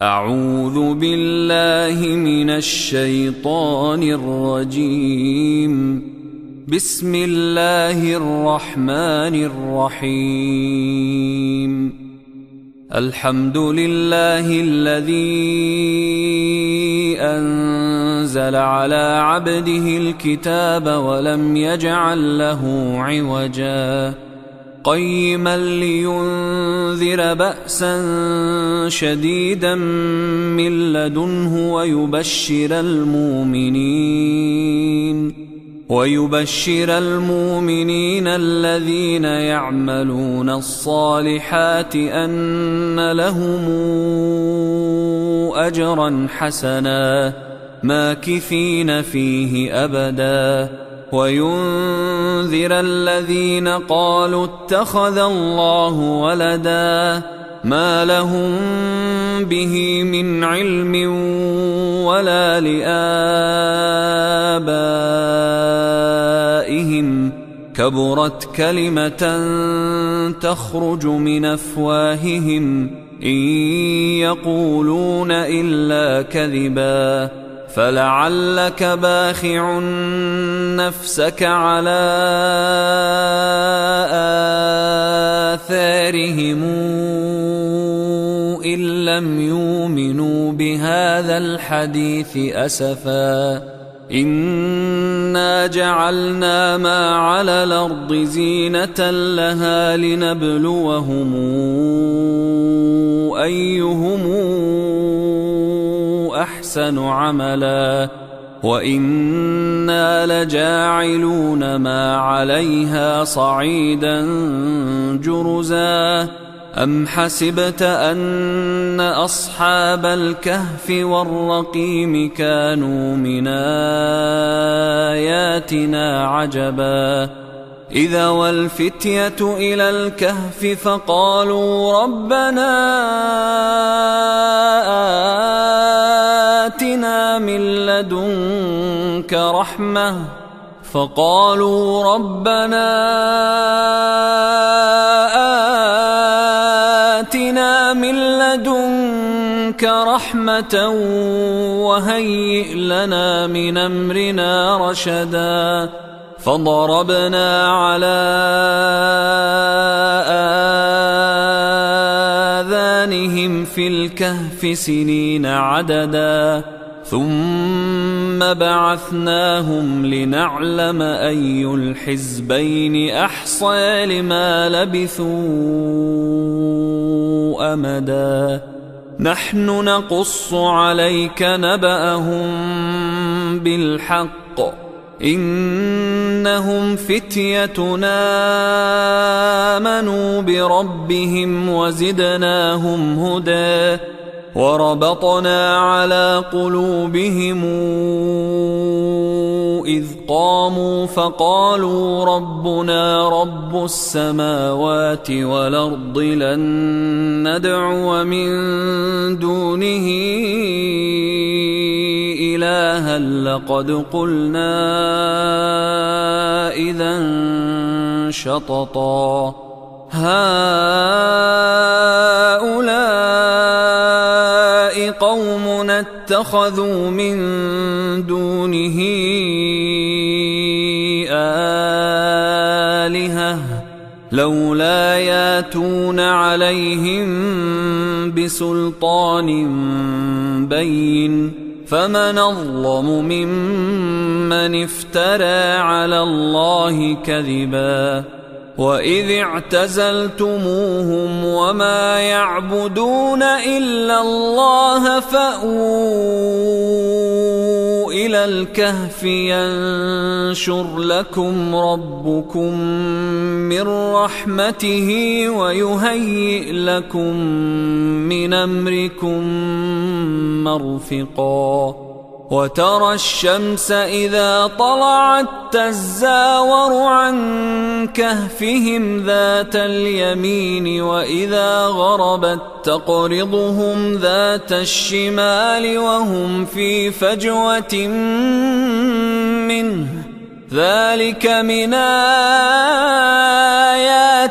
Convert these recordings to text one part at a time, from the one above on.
أعوذ بالله من الشيطان الرجيم. بسم الله الرحمن الرحيم. الحمد لله الذي أنزل على عبده الكتاب ولم يجعل له عوجا قيما لينذر بأسا شديدا من لدنه ويبشر المؤمنين الذين يعملون الصالحات أن لهم أجرا حسنا ماكثين فيه أبدا وينذر الذين قالوا اتخذ الله ولدا ما لهم به من علم ولا لآبائهم كبرت كلمة تخرج من أفواههم إن يقولون إلا كذبا فلعلك باخع نفسك على آثارهم إن لم يؤمنوا بهذا الحديث أسفا إنا جعلنا ما على الأرض زينة لها لنبلوهم أيهم أحسن عملا وإنا لجاعلون ما عليها صعيدا جرزا أم حسبت أن أصحاب الكهف والرقيم كانوا من آياتنا عجبا إذا والفتية إلى الكهف فقالوا ربنا آتنا من لدنك رحمة وهيئ لنا من أمرنا رشدا فضربنا على آذانهم في الكهف سنين عددا ثم بعثناهم لنعلم أي الحزبين أحصى لما لبثوا أمدا نحن نقص عليك نبأهم بالحق إنهم فتيتنا آمنوا بربهم وزدناهم هدى وربطنا على قلوبهم إذ قاموا فقالوا ربنا رب السماوات والأرض لن ندعو من دونه إلها لقد قلنا إذا شططا هؤلاء قومنا اتخذوا من دونه آلهة لولا ياتون عليهم بسلطان بين فمن أظلم ممن افترى على الله كذبا وإذ اعتزلتموهم وما يعبدون إلا الله فأووا إلى الكهف ينشر لكم ربكم من رحمته ويهيئ لكم من أمركم مرفقا وترى الشمس إذا طلعت تزاور عن كهفهم ذات اليمين وإذا غربت تقرضهم ذات الشمال وهم في فجوة منه ذلك من آيات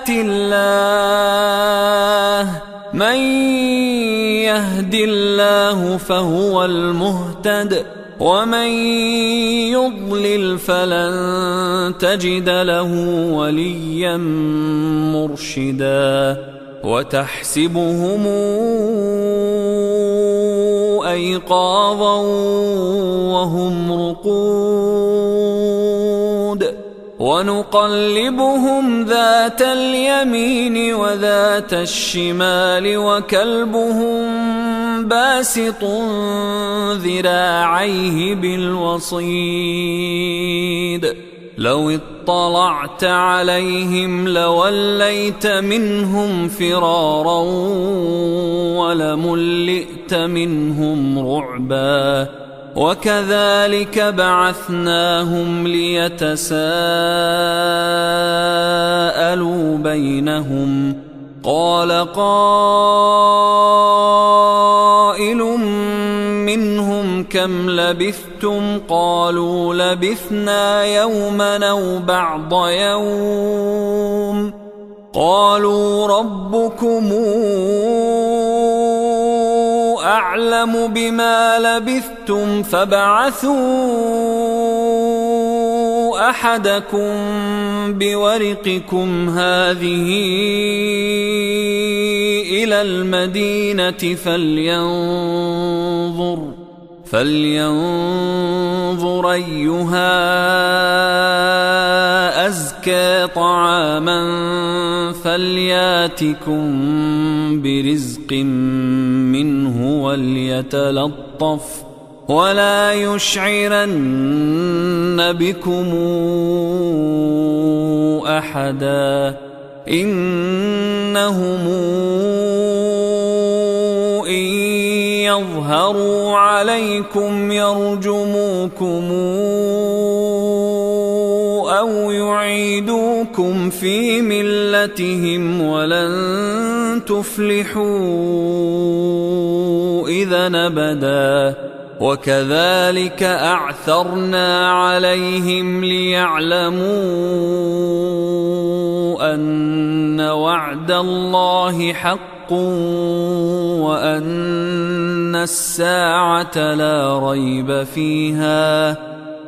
الله من يهد الله فهو المهتد ومن يضلل فلن تجد له وليا مرشدا وتحسبهم أيقاظا وهم رقود ونقلبهم ذات اليمين وذات الشمال وكلبهم باسط ذراعيه بالوصيد لو اطلعت عليهم لوليت منهم فرارا ولملئت منهم رعبا وكذلك بعثناهم ليتساءلوا بينهم قال قائل منهم كم لبثتم قالوا لبثنا يوما أو بعض يوم قالوا ربكم أعلم بما لبثتم فابعثوا أحدكم بورقكم هذه إلى المدينة فلينظر أيها أزكى طعاما فلياتكم برزق منه وليتلطف ولا يشعرن بكم أحدا إنهم إن يظهروا عليكم يرجموكم أو يعيدوكم في ملتهم ولن تفلحوا إذا أبدا وكذلك أعثرنا عليهم ليعلموا أن وعد الله حق وأن الساعة لا ريب فيها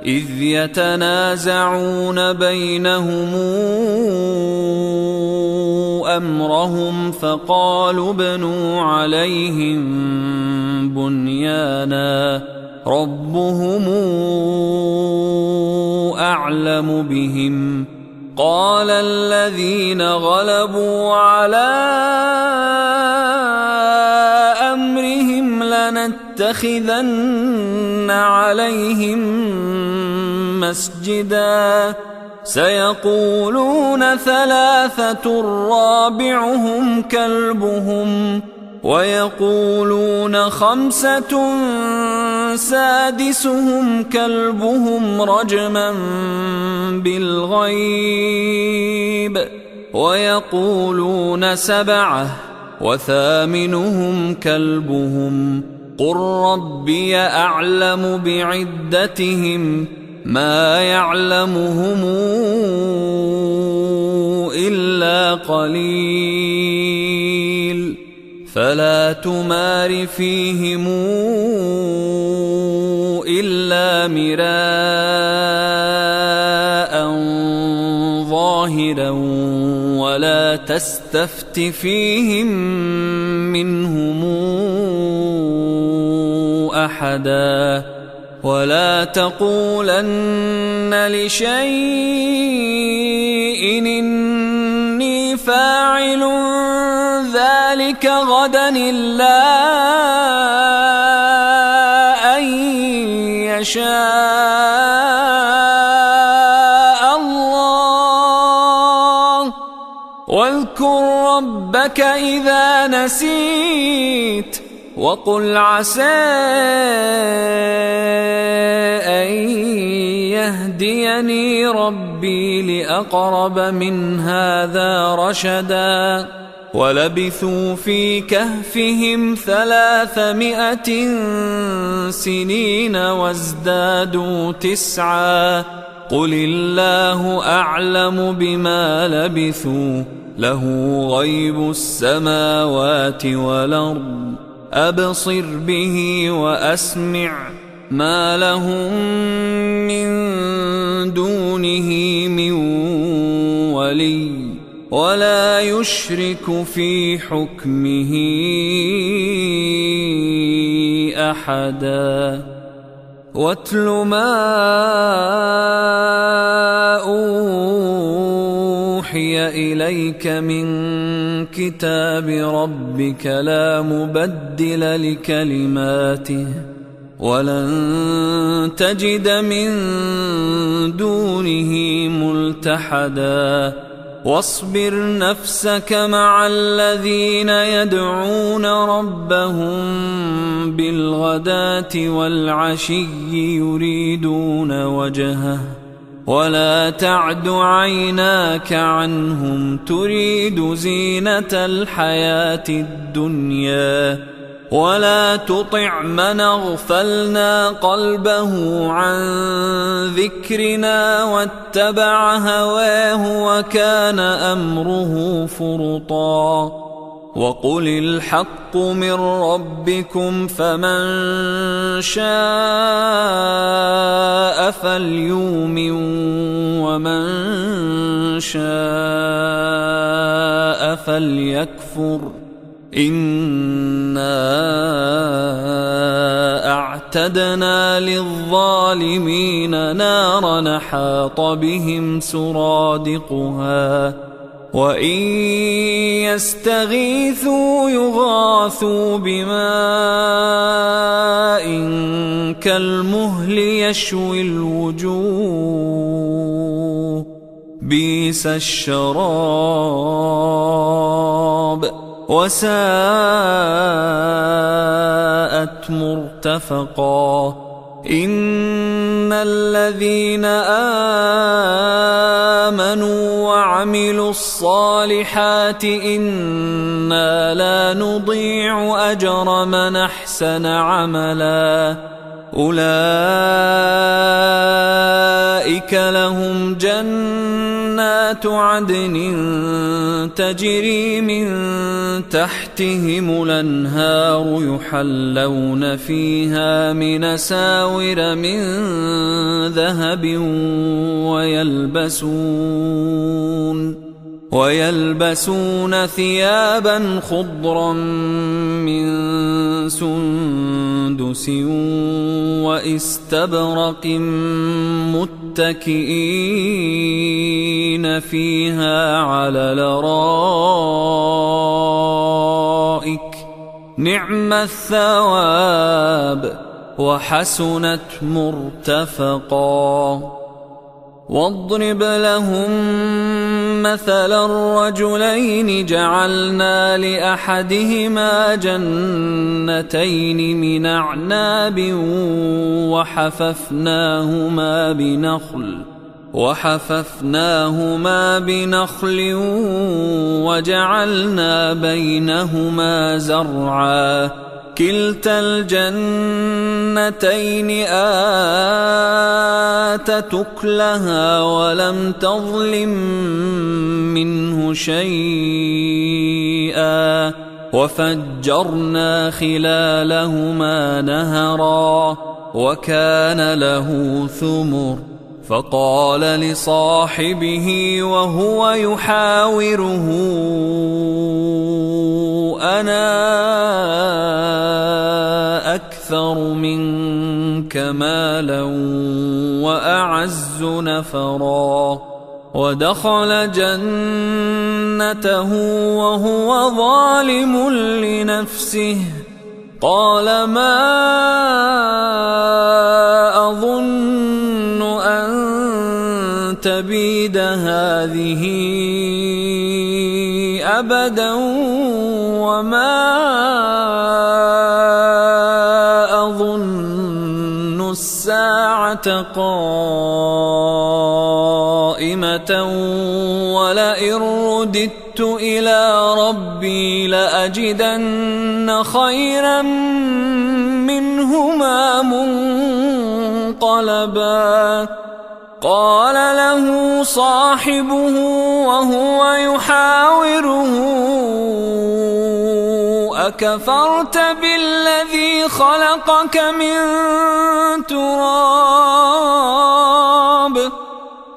إذ يتنازعون بينهم أمرهم فقالوا ابنوا عليهم بنيانا ربهم أعلم بهم قال الذين غلبوا على أمرهم لنتخذن عليهم مسجدا سيقولون ثلاثة رابعهم كلبهم ويقولون خمسة سادسهم كلبهم رجما بالغيب ويقولون سبعة وثامنهم كلبهم قل ربي أعلم بعدتهم ما يعلمهم إلا قليل فلا تمار فيهم إلا مراء ظاهرا ولا تستفت فيهم منهم أحدا ولا تقولن لشيء إني فاعل ذلك غدا إلا أن يشاء الله واذكر ربك إذا نسيت وقل عسى أن يهديني ربي لأقرب من هذا رشدا ولبثوا في كهفهم 300 سنين وازدادوا 9 قل الله أعلم بما لبثوا له غيب السماوات والأرض أبصر به وأسمع ما لهم من دونه من ولي ولا يشرك في حكمه أحدا واتل ما أوحي إليك من كتاب ربك لا مبدل لكلماته ولن تجد من دونه ملتحدا واصبر نفسك مع الذين يدعون ربهم بالغداة والعشي يريدون وجهه ولا تعد عيناك عنهم تريد زينة الحياة الدنيا ولا تطع من اغفلنا قلبه عن ذكرنا واتبع هواه وكان أمره فرطا وقل الحق من ربكم فمن شاء فليؤمن ومن شاء فليكفر إنا أعتدنا للظالمين نارا حاط بهم سرادقها وإن يستغيثوا يغاثوا بماء كالمهل يشوي الوجوه بئس الشراب وساءت مرتفقا إن الذين آمنوا وعملوا الصالحات إنا لا نضيع أجر من أحسن عملا أولئك لهم جنات عدن تجري من تحتهم الأنهار يحلون فيها من أساور من ذهب ويلبسون ثيابا خضرا من سندس واستبرق متكئين فيها على الأرائك نعم الثواب وحسنت مرتفقا واضرب لهم مثلا الرجلين جعلنا لأحدهما جنتين من أعناب وحففناهما بنخل وجعلنا بينهما زرعا كلتا الجنتين آتت أكلها ولم تظلم منه شيئا وفجرنا خلالهما نهرا وكان له ثمر فقال لصاحبه وهو يحاوره أنا أكثر منك مالا وأعز نفرا ودخل جنته وهو ظالم لنفسه قال ما أظن أن تبيد هذه أبدا وما أظن الساعة قائمة ولئن رددت إلى ربي لأجدن خيرا منهما منقلبا قال له صاحبه وهو يحاوره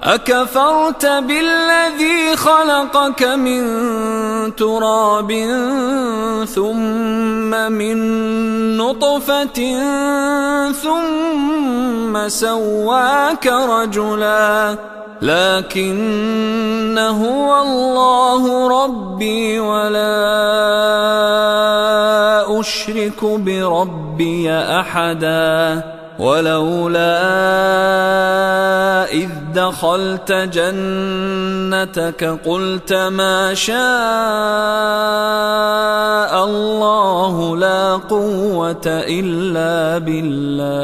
أكفرت بالذي خلقك من تراب ثم من نطفة ثم سواك رجلا لكن هو الله ربي ولا أشرك بربي أحدا ولولا إذ دخلت جنتك قلت ما شاء الله لا قوة إلا بالله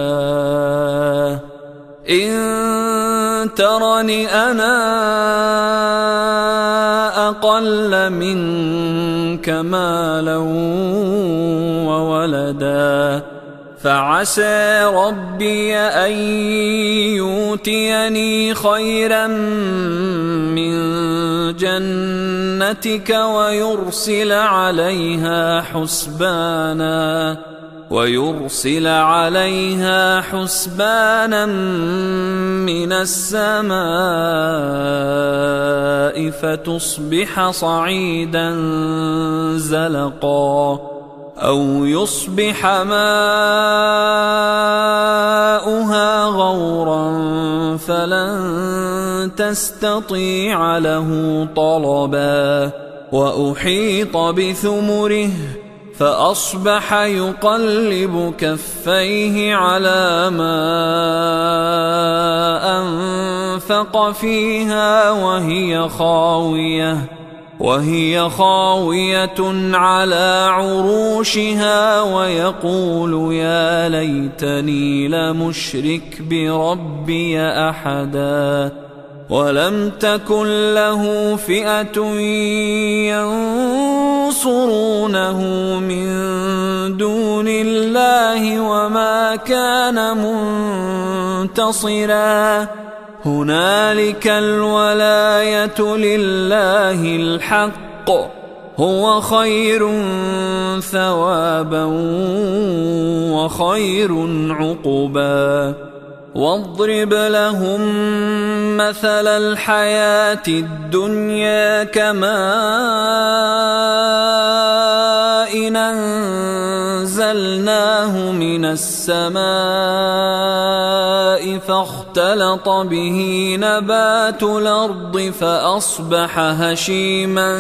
إن ترني أنا أقل منك مالا وولدا فعسى ربي أن يؤتيني خيرا من جنتك ويرسل عليها حسبانا من السماء فتصبح صعيدا زلقا أو يصبح ماؤها غورا فلن تستطيع له طلبا وأحيط بثمره فأصبح يقلب كفيه على ما أنفق فيها وهي خاوية على عروشها ويقول يا ليتني لمشرك بربي أحدا ولم تكن له فئة ينصرونه من دون الله وما كان منتصرا هنالك الولاية لله الحق هو خير ثوابا وخير عقبا واضرب لهم مثل الحياة الدنيا كماء أنزلناه من السماء فاختلط به نبات الأرض فأصبح هشيما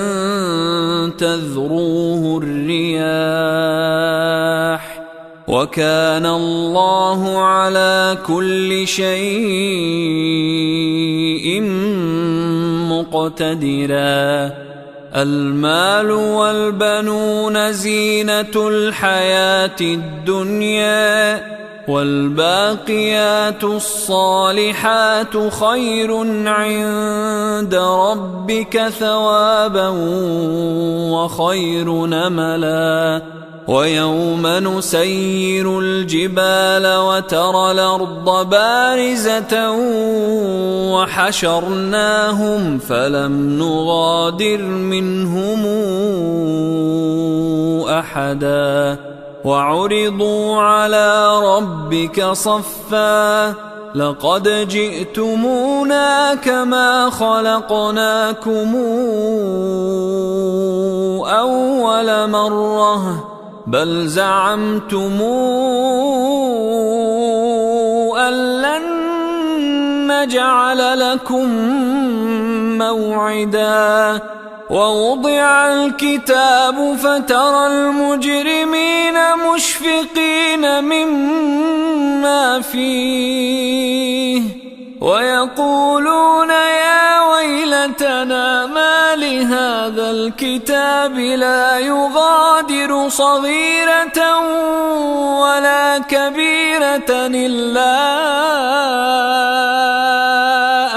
تذروه الرياح وكان الله على كل شيء مقتدرا المال والبنون زينة الحياة الدنيا والباقيات الصالحات خير عند ربك ثوابا وخير نملا ويوم نسير الجبال وترى الأرض بارزة وحشرناهم فلم نغادر منهم أحدا وعرضوا على ربك صفا لقد جئتمونا كما خلقناكم أول مرة بل زعمتم أن لن نجعل لكم موعدا ووضع الكتاب فترى المجرمين مشفقين مما فيه ويقولون يا ويلتنا ما لهذا الكتاب لا يغادر صغيرة ولا كبيرة إلا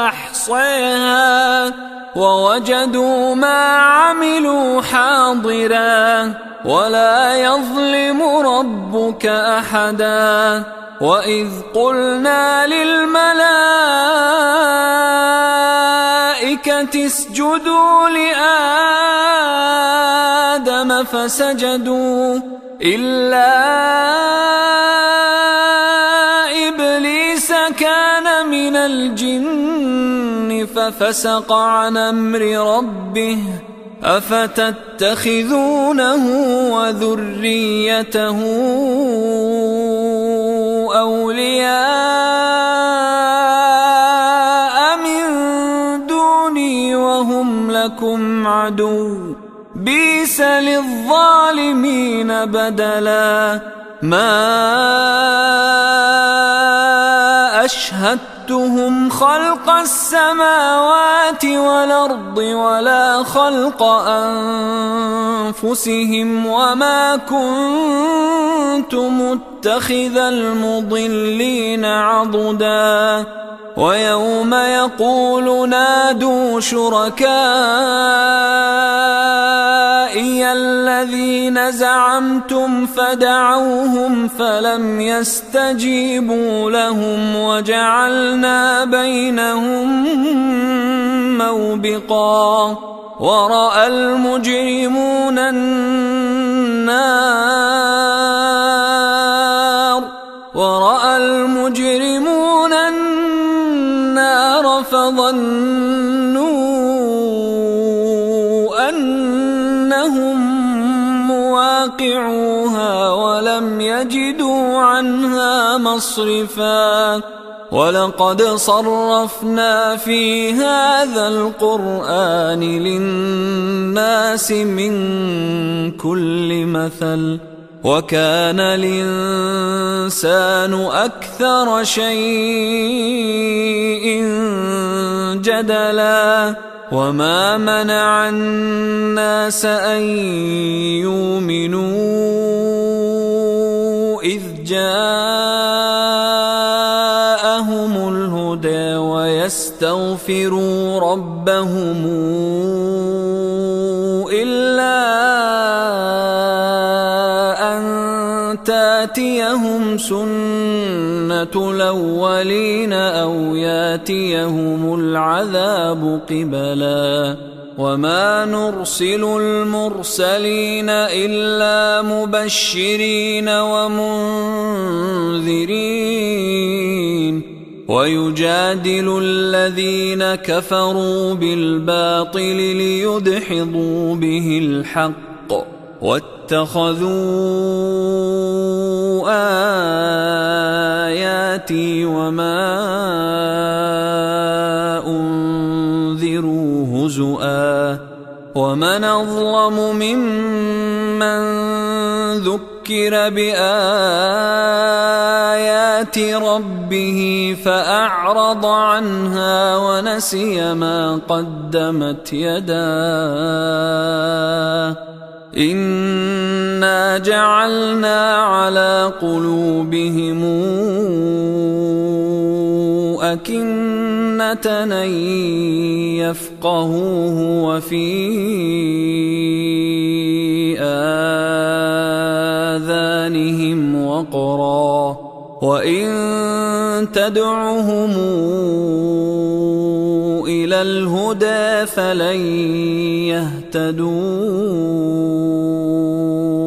أحصيها ووجدوا ما عملوا حاضرا ولا يظلم ربك أحدا وإذ قلنا للملائكة الملائكة اسجدوا لآدم فسجدوا إلا إبليس كان من الجن ففسق عن أمر ربه أفتتخذونه وذريته أولياء من دوني وهم لكم عدو بئس للظالمين بدلا ما أشهدتهم خلق السماوات والأرض ولا خلق أنفسهم وما كنت متخذ المضلين عضدا ويوم يقول نادوا شركائي الذين زعمتم فدعوهم فلم يستجيبوا لهم وجعلنا بينهم موبقا ورأى المجرمون النار فظنوا أنهم مواقعوها ولم يجدوا عنها مصرفا ولقد صرفنا في هذا القرآن للناس من كل مثل وكان الإنسان أكثر شيء جدلا وما منع الناس أن يؤمنوا إذ جاءهم الهدى ويستغفروا ربهم إلا تأتيهم سنة الأولين أو يأتيهم العذاب قبلا وما نرسل المرسلين إلا مبشرين ومنذرين ويجادل الذين كفروا بالباطل ليدحضوا به الحق واتخذوا آياتي وما أنذروا هزؤا ومن أظلم ممن ذكر بآيات ربه فأعرض عنها ونسي ما قدمت يداه إنا جعلنا على قلوبهم أكنة أن يفقهوه وفي آذانهم وقرا وإن تدعهم إلى الهدى فلن يهتدوا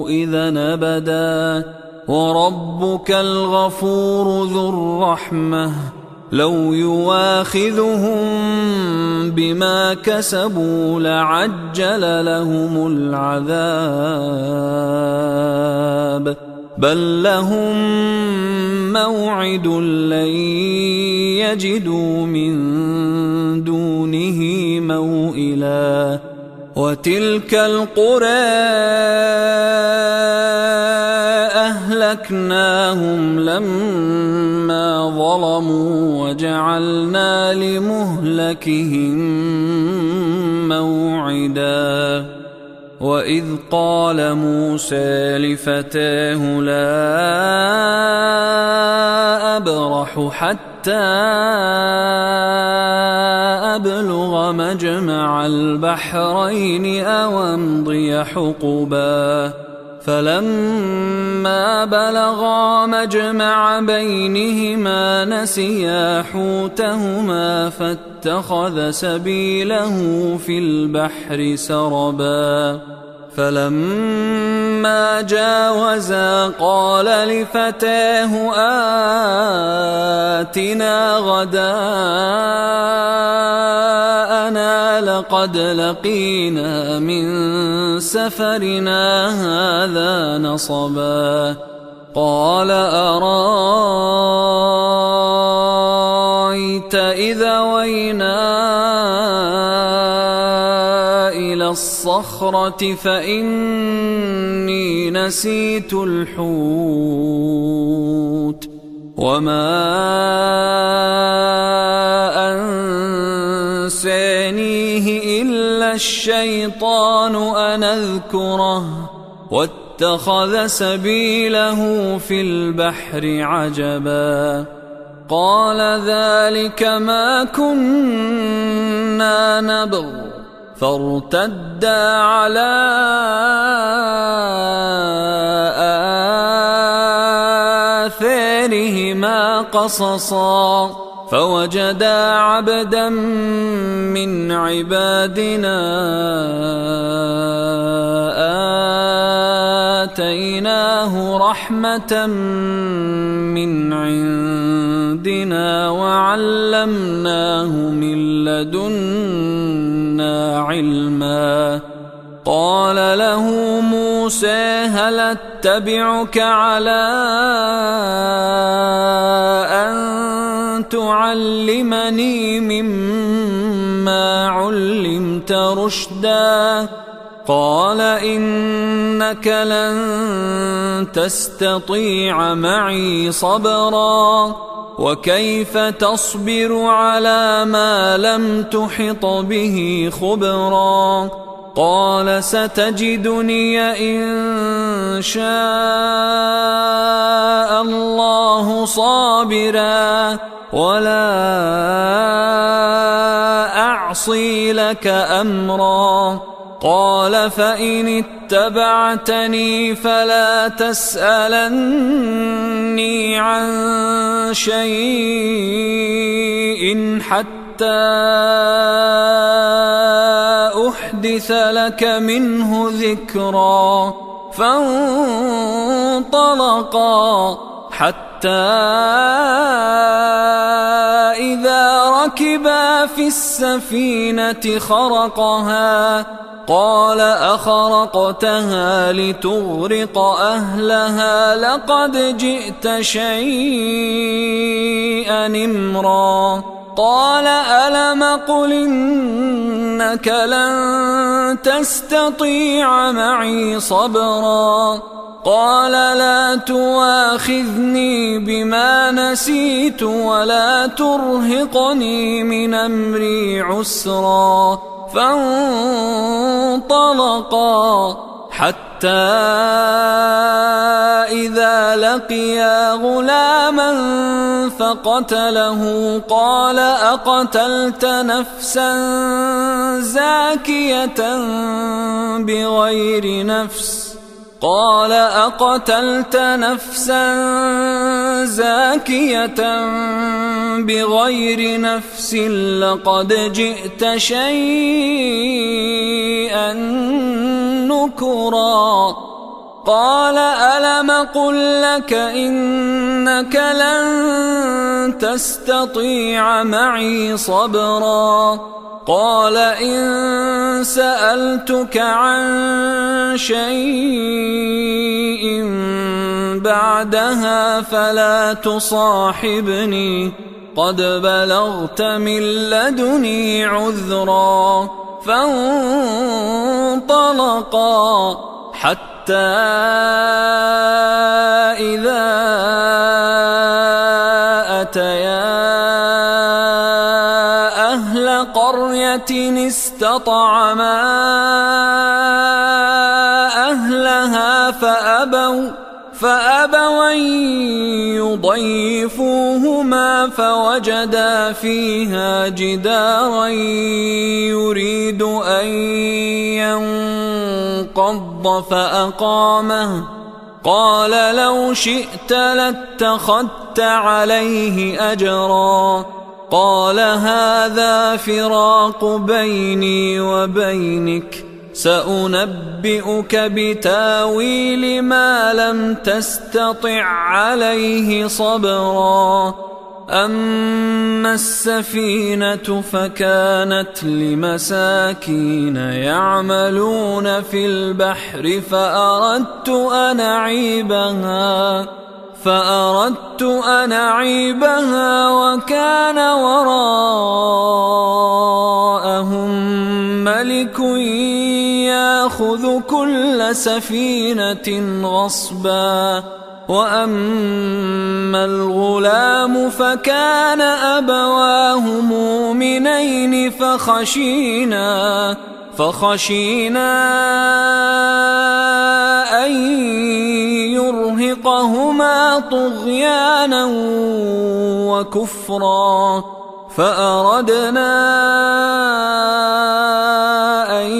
إذا أبدا وربك الغفور ذو الرحمة لو يواخذهم بما كسبوا لعجل لهم العذاب بل لهم موعد لن يجدوا من دونه موئلا وتلك القرى أهلكناهم لما ظلموا وجعلنا لمهلكهم موعدا وإذ قال موسى لفتاه لا أبرح حتى أبلغ مجمع البحرين أو أمضي حقبا فلما بلغا مجمع بينهما نسيا حوتهما فاتخذ سبيله في البحر سربا فلما جاوزا قال لفتاه آتنا غداءنا لقد لقينا من سفرنا هذا نصبا قال أرأيت إذا وينا إلى الصخرة فإني نسيت الحوت وما أنسانيه إلا الشيطان أن أذكره واتخذ سبيله في البحر عجبا قال ذلك ما كنا نبغ فارتدا على آثارهما قصصا فوجدا عبدا من عبادنا آتيناه رحمة من عندنا وعلمناه من لدنا علما قال له موسى هل اتبعك على أن تعلمني مما علمت رشدا قال إنك لن تستطيع معي صبرا وكيف تصبر على ما لم تحط به خبرا قال ستجدني إن شاء الله صابرا ولا أعصي لك أمرا قال فإن اتبعتني فلا تسألني عن شيء حتى أحدث لك منه ذكرا فانطلقا حتى إذا ركبا في السفينة خرقها قال أخرقتها لتغرق أهلها لقد جئت شيئا إمرا قال ألم قل إنك لن تستطيع معي صبرا قال لا تواخذني بما نسيت ولا ترهقني من أمري عسرا فانطلقا حتى إذا لقيا غلاما فقتله قال أقتلت نفسا زاكية بغير نفس قال أقتلت نفسا زاكية بغير نفس لقد جئت شيئا نكرا قال ألم قل لك إنك لن تستطيع معي صبرا قال إن سألتك عن شيء بعدها فلا تصاحبني قد بلغت من لدني عذرا فانطلقا حتى إذا أتيا أهل قرية استطعما أهلها فأبوا أن يضيفوهما فوجدا فيها جدارا يريد أن ينقض فأقامه قال لو شئت لاتخذت عليه أجرا قال هذا فراق بيني وبينك سأنبئك بتاويل ما لم تستطع عليه صبرا أما السفينة فكانت لمساكين يعملون في البحر فأردت أن أعيبها وكان وراءهم ملك يأخذ كل سفينة غصبا وأما الغلام فكان أبواه مؤمنين فخشينا أن يرهقهما طغيانا وكفرا فأردنا أن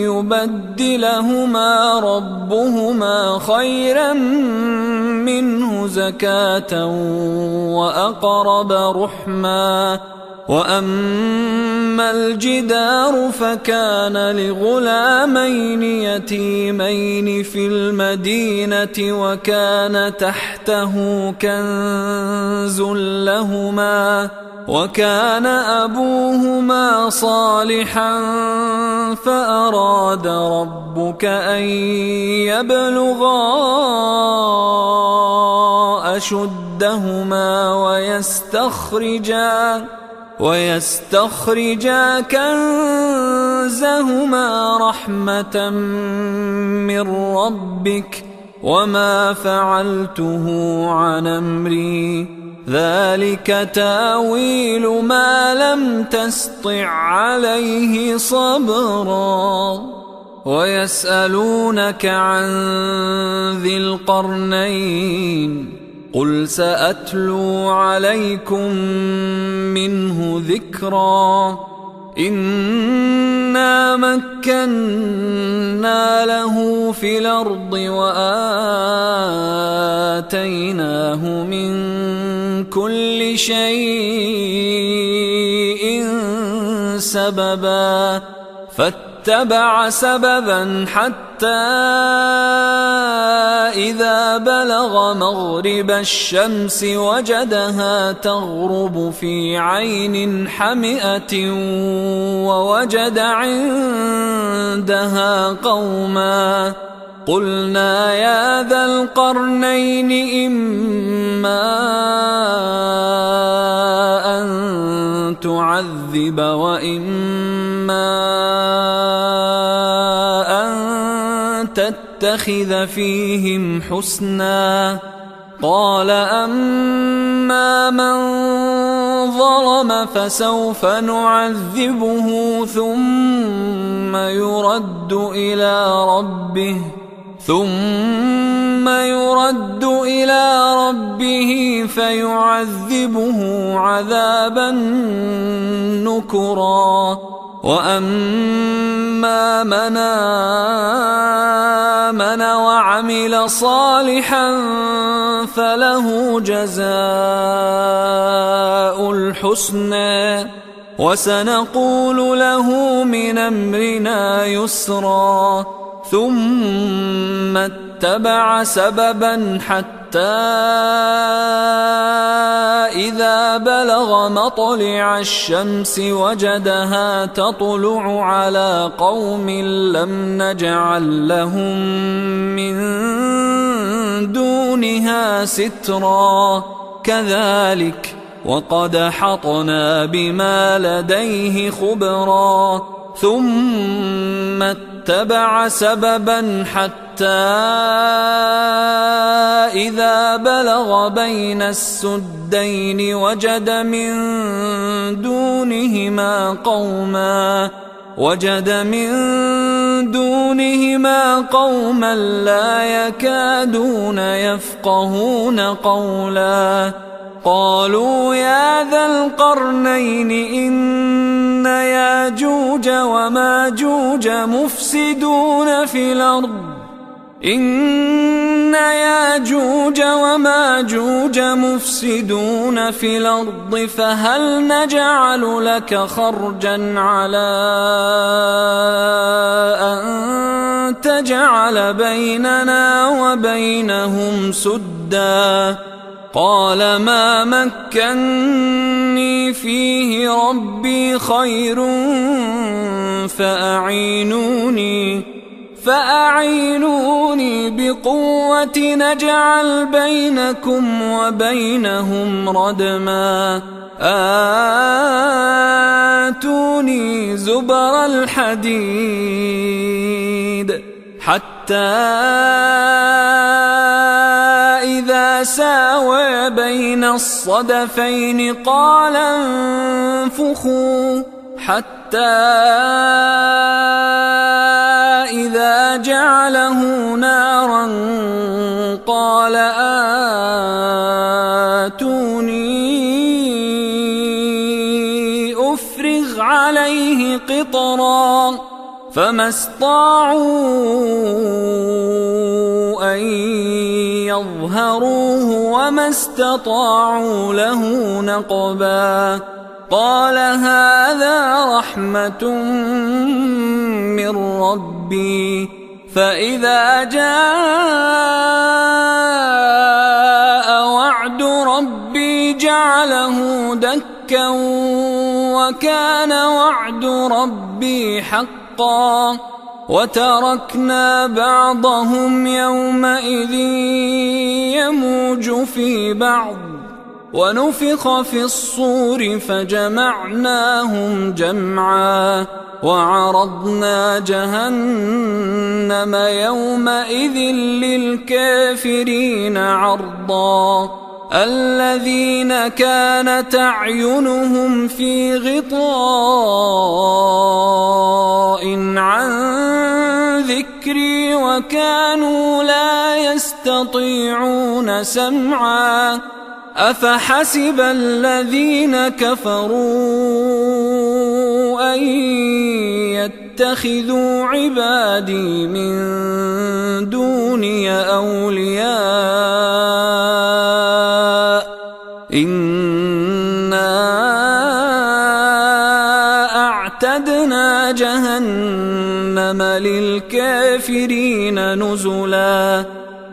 يبدلهما ربهما خيرا منه زكاة وأقرب رحما وأما الجدار فكان لغلامين يتيمين في المدينة وكان تحته كنز لهما وكان أبوهما صالحا فأراد ربك أن يبلغا أشدهما ويستخرجا كنزهما رحمة من ربك وما فعلته عن أمري ذلك تاويل ما لم تسطع عليه صبرا ويسألونك عن ذي القرنين قل سأتلو عليكم منه ذكرا إنا مكنا له في الأرض وآتيناه من كل شيء سببا فاتبع سببا حتى إذا بلغ مغرب الشمس وجدها تغرب في عين حمئة ووجد عندها قوما قلنا يا ذا القرنين إما أن تعذب وإما أن تتخذ فيهم حسنا قال أما من ظلم فسوف نعذبه ثم يرد إلى ربه فيعذبه عذابا نكرا وأما من آمن وعمل صالحا فله جزاء الحسنى وسنقول له من أمرنا يسرا ثم اتبع سببا حتى إذا بلغ مطلع الشمس وجدها تطلع على قوم لم نجعل لهم من دونها سترا كذلك وقد حطنا بما لديه خبرا ثم اتبع سببا حتى إذا بلغ بين السدين وجد من دونهما قوما لا يكادون يفقهون قولا قالوا يا ذا القرنين إن ياجوج وماجوج مفسدون في الأرض فهل نجعل لك خرجا على أن تجعل بيننا وبينهم سدا قال ما مكني فيه ربي خير فأعينوني بقوة نجعل بينكم وبينهم ردما آتوني زبر الحديد حتى إذا ساوى بين الصدفين قال انفخوا حتى إذا جعله نارا قال آتوني أفرغ عليه قطرا فما استطاعوا أن يظهروه وما استطاعوا له نقبا قال هذا رحمة من ربي فإذا جاء وعد ربي جعله دكا وكان وعد ربي حقا وتركنا بعضهم يومئذ يموج في بعض ونفخ في الصور فجمعناهم جمعا وعرضنا جهنم يومئذ للكافرين عرضا الذين كانت أعينهم في غطاء عن ذكري وكانوا لا يستطيعون سمعا أفحسب الذين كفروا أن يتخذوا عبادي من دوني أولياء إنا أعتدنا جهنم للكافرين نزلا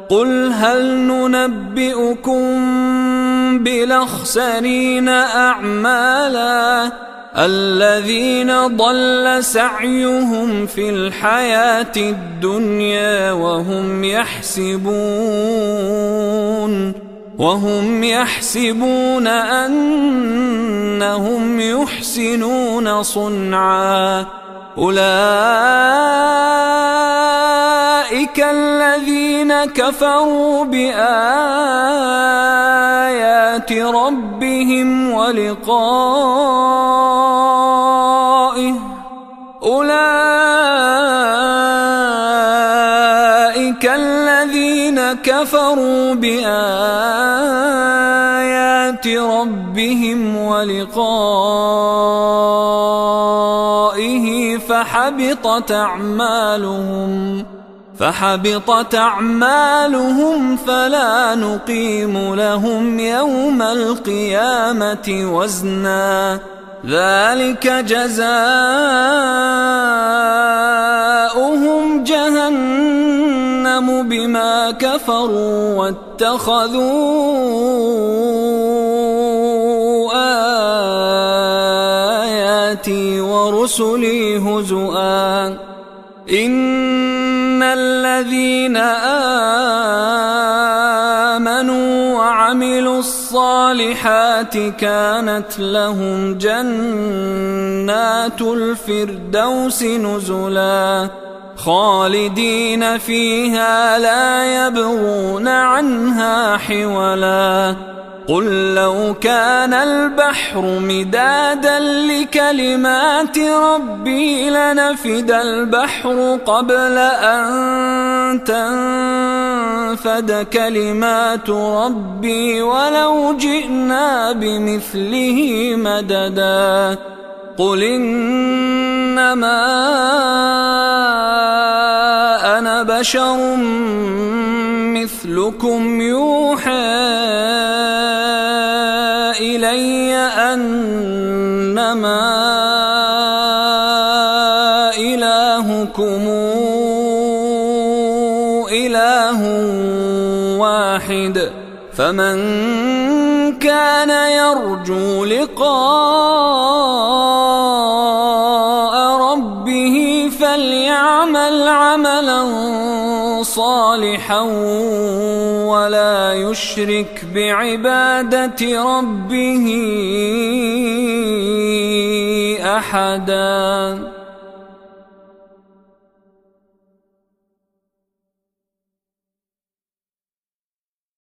قل هل ننبئكم بالأخسرين أعمالا الذين ضل سعيهم في الحياة الدنيا وهم يحسبون أنهم يحسنون صنعا أولئك الذين كفروا بآيات ربهم ولقائه أولئك الذين كفروا بآيات ربهم ولقائه فحبطت أعمالهم فلا نقيم لهم يوم القيامة وزنا ذلك جزاؤهم جهنم بما كفروا واتخذوا آياتي ورسلي هزؤا إن الذين آمنوا وعملوا الصالحات كانت لهم جنات الفردوس نزلا خالدين فيها لا يبغون عنها حولا قل لو كان البحر مدادا لكلمات ربي لنفد البحر قبل أن تنفد كلمات ربي ولو جئنا بمثله مددا قل إنما أنا بشر مثلكم يوحى إلي أنما إلهكم إله واحد فمن كان يرجو لقاء ربه فليعمل عملا صالحا ولا يشرك بعبادة ربه أحدا.